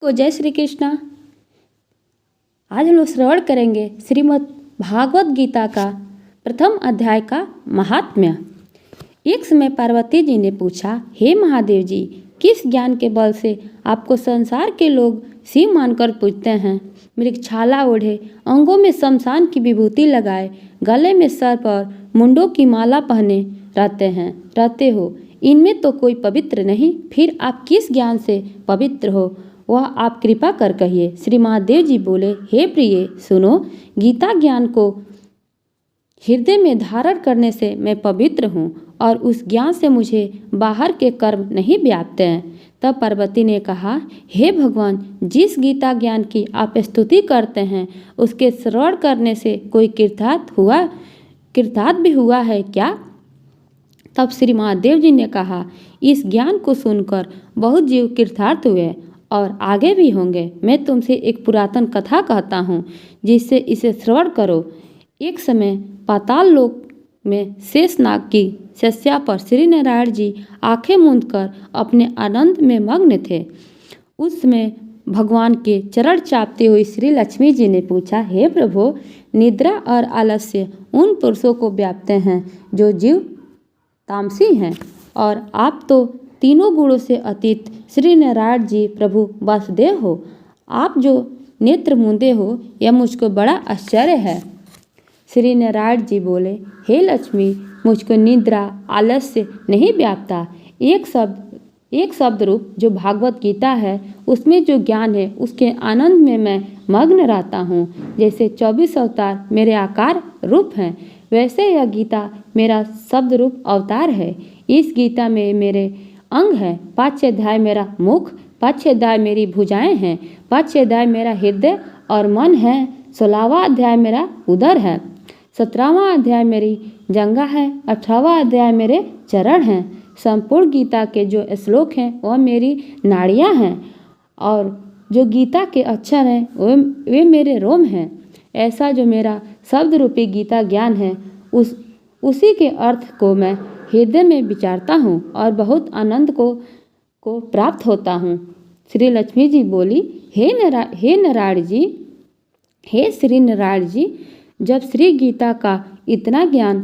को जय श्री कृष्णा। आज हम लोग श्रवण करेंगे श्रीमद् भागवत गीता का प्रथम अध्याय का महात्म्य। एक समय पार्वती जी ने पूछा, हे महादेव जी, किस ज्ञान के बल से आपको संसार के लोग शिव मानकर पूजते हैं? मृगछाला ओढ़े, अंगों में शमशान की विभूति लगाए, गले में सर्प और मुंडों की माला पहने रहते हो, इनमें तो कोई पवित्र नहीं, फिर आप किस ज्ञान से पवित्र हो, वह आप कृपा कर कहिए। श्री महादेव जी बोले, हे प्रिय, सुनो, गीता ज्ञान को हृदय में धारण करने से मैं पवित्र हूँ और उस ज्ञान से मुझे बाहर के कर्म नहीं व्यापते हैं। तब पार्वती ने कहा, हे भगवान, जिस गीता ज्ञान की आप स्तुति करते हैं उसके श्रवण करने से कोई कृतार्थ भी हुआ है क्या? तब श्री महादेव जी ने कहा, इस ज्ञान को सुनकर बहुत जीव कृतार्थ हुए और आगे भी होंगे। मैं तुमसे एक पुरातन कथा कहता हूँ, जिससे इसे श्रवण करो। एक समय पाताल लोक में शेषनाग की शैया पर श्री नारायण जी आंखें मूंदकर अपने आनंद में मग्न थे। उस समय भगवान के चरण चापती हुई श्री लक्ष्मी जी ने पूछा, हे प्रभु, निद्रा और आलस्य उन पुरुषों को व्यापते हैं जो जीव तामसी हैं, और आप तो तीनों गुणों से अतीत श्री नारायण जी प्रभु वासुदेव हो। आप जो नेत्र मूंदे हो, यह मुझको बड़ा आश्चर्य है। श्री नारायण जी बोले, हे लक्ष्मी, मुझको निद्रा आलस्य नहीं व्यापता। एक शब्द रूप जो भागवत गीता है, उसमें जो ज्ञान है उसके आनंद में मैं मग्न रहता हूँ। जैसे 24 अवतार मेरे आकार रूप हैं, वैसे यह गीता मेरा शब्द रूप अवतार है। इस गीता में मेरे अंग है। 5 अध्याय मेरा मुख, 5 अध्याय मेरी भुजाएं हैं, 5 अध्याय मेरा हृदय और मन है, 16वां अध्याय मेरा उदर है, 17वां अध्याय मेरी जंगा है, 18वां अध्याय मेरे चरण हैं। संपूर्ण गीता के जो श्लोक हैं वह मेरी नाड़ियाँ हैं, और जो गीता के अक्षर हैं वे मेरे रोम हैं। ऐसा जो मेरा शब्द रूपी गीता ज्ञान है, उसी के अर्थ को मैं हृदय में विचारता हूँ और बहुत आनंद को प्राप्त होता हूँ। श्री लक्ष्मी जी बोली, हे नारायण जी, हे श्री नारायण जी, जब श्री गीता का इतना ज्ञान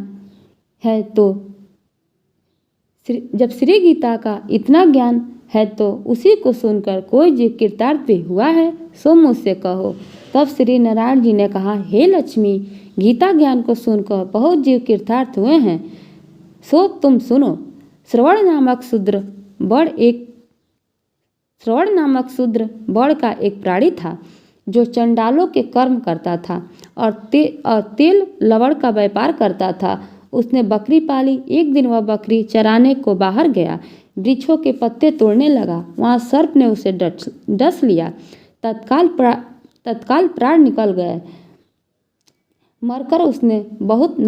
है तो उसी को सुनकर कोई जीव कृतार्थ भी हुआ है, सो मुझसे कहो। तब श्री नारायण जी ने कहा, हे लक्ष्मी, गीता ज्ञान को सुनकर बहुत जीव कृतार्थ हुए हैं, सो तुम सुनो। श्रवण नामक बड़ का एक प्राणी था, जो चंडालों के कर्म करता था और तेल लवण का व्यापार करता था। उसने बकरी पाली। एक दिन वह बकरी चराने को बाहर गया, वृक्षों के पत्ते तोड़ने लगा। वहाँ सर्प ने उसे डस लिया। तत्काल प्राण निकल गए। मरकर उसने बहुत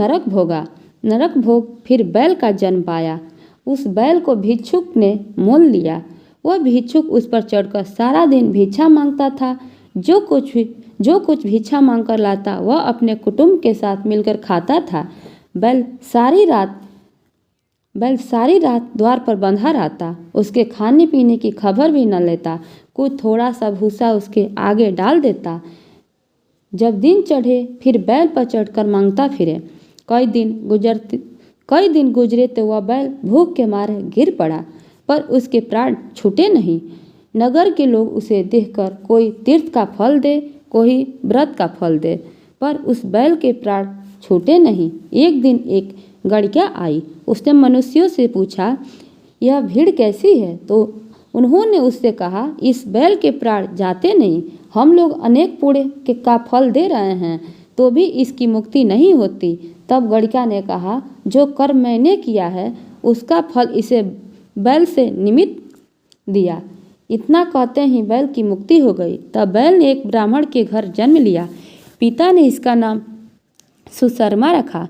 नरक भोग फिर बैल का जन्म पाया। उस बैल को भिक्षुक ने मोल लिया। वह भिक्षुक उस पर चढ़कर सारा दिन भिक्षा मांगता था। जो कुछ भिक्षा मांगकर लाता वह अपने कुटुंब के साथ मिलकर खाता था। बैल सारी रात द्वार पर बंधा रहता, उसके खाने पीने की खबर भी न लेता। कुछ थोड़ा सा भूसा उसके आगे डाल देता। जब दिन चढ़े फिर बैल पर चढ़कर मांगता फिरे। कई दिन गुजरे तो वह बैल भूख के मारे गिर पड़ा, पर उसके प्राण छूटे नहीं। नगर के लोग उसे देखकर कोई तीर्थ का फल दे, कोई व्रत का फल दे, पर उस बैल के प्राण छूटे नहीं। एक दिन एक गड़िया आई। उसने मनुष्यों से पूछा, यह भीड़ कैसी है? तो उन्होंने उससे कहा, इस बैल के प्राण जाते नहीं। हम लोग अनेक पुण्य का फल दे रहे हैं तो भी इसकी मुक्ति नहीं होती। तब गड़िया ने कहा, जो कर्म मैंने किया है उसका फल इसे बैल से निमित्त दिया। इतना कहते ही बैल की मुक्ति हो गई। तब बैल ने एक ब्राह्मण के घर जन्म लिया। पिता ने इसका नाम सुशर्मा रखा।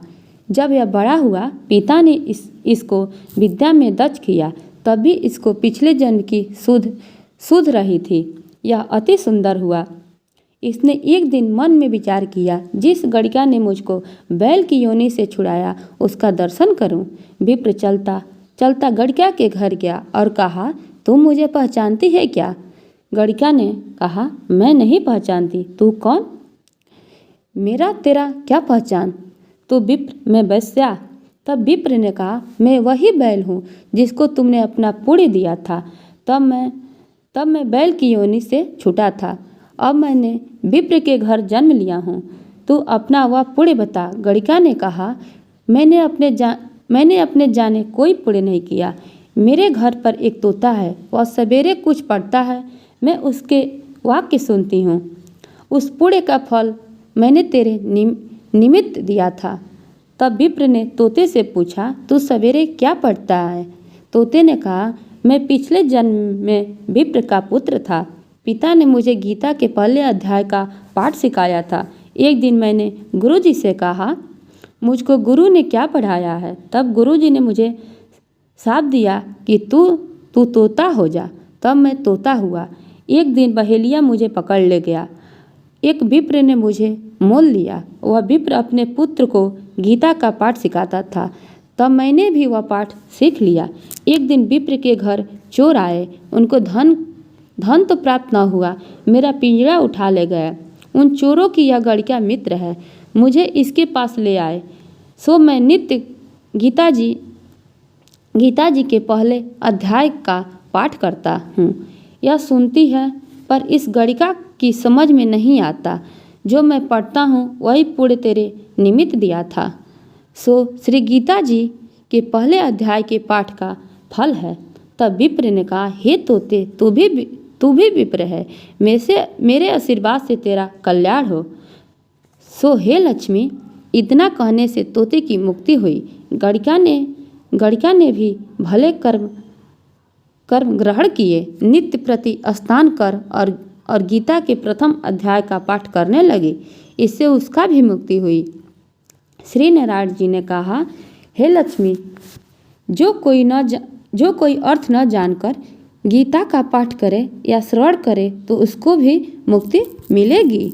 जब यह बड़ा हुआ, पिता ने इसको विद्या में दक्ष किया। तभी इसको पिछले जन्म की सुध रही थी। यह अति सुंदर हुआ। इसने एक दिन मन में विचार किया, जिस गड़िया ने मुझको बैल की योनि से छुड़ाया उसका दर्शन करूं। विप्र चलता चलता गड़िया के घर गया और कहा, तुम मुझे पहचानती है क्या? गणिका ने कहा, मैं नहीं पहचानती, तू कौन? मेरा तेरा क्या पहचान? तो विप्र, मैं वैश्या। तब विप्र ने कहा, मैं वही बैल हूँ जिसको तुमने अपना पुण्य दिया था। तब मैं बैल की योनि से छूटा था। अब मैंने विप्र के घर जन्म लिया हूँ। तू अपना वह पुण्य बता। गणिका ने कहा, मैंने अपने जाने कोई पुण्य नहीं किया। मेरे घर पर एक तोता है, वह सवेरे कुछ पढ़ता है, मैं उसके वाक्य सुनती हूँ। उस पुण्य का फल मैंने तेरे निमित्त दिया था। तब विप्र ने तोते से पूछा, तू सवेरे क्या पढ़ता है? तोते ने कहा, मैं पिछले जन्म में विप्र का पुत्र था। पिता ने मुझे गीता के पहले अध्याय का पाठ सिखाया था। एक दिन मैंने गुरुजी से कहा, मुझको गुरु ने क्या पढ़ाया है? तब गुरुजी ने मुझे शाप दिया कि तू तोता हो जा। तब मैं तोता हुआ। एक दिन बहेलिया मुझे पकड़ ले गया। एक विप्र ने मुझे मोल लिया। वह विप्र अपने पुत्र को गीता का पाठ सिखाता था। तब मैंने भी वह पाठ सीख लिया। एक दिन विप्र के घर चोर आए। उनको धन तो प्राप्त न हुआ, मेरा पिंजरा उठा ले गए। उन चोरों की यह गणिका मित्र है, मुझे इसके पास ले आए। सो मैं नित्य गीता जी के पहले अध्याय का पाठ करता हूँ। यह सुनती है, पर इस गणिका की समझ में नहीं आता। जो मैं पढ़ता हूँ वही पुण्य तेरे निमित्त दिया था। सो श्री गीता जी के पहले अध्याय के पाठ का फल है। तब विप्र ने कहा, हे तोते, तू भी विप्र है, मेरे आशीर्वाद से तेरा कल्याण हो। सो हे लक्ष्मी, इतना कहने से तोते की मुक्ति हुई। गणिका ने भी भले कर्म ग्रहण किए, नित्य प्रति स्नान कर और गीता के प्रथम अध्याय का पाठ करने लगी। इससे उसका भी मुक्ति हुई। श्री नारायण जी ने कहा, हे लक्ष्मी, जो कोई अर्थ न जानकर गीता का पाठ करे या श्रवण करे तो उसको भी मुक्ति मिलेगी।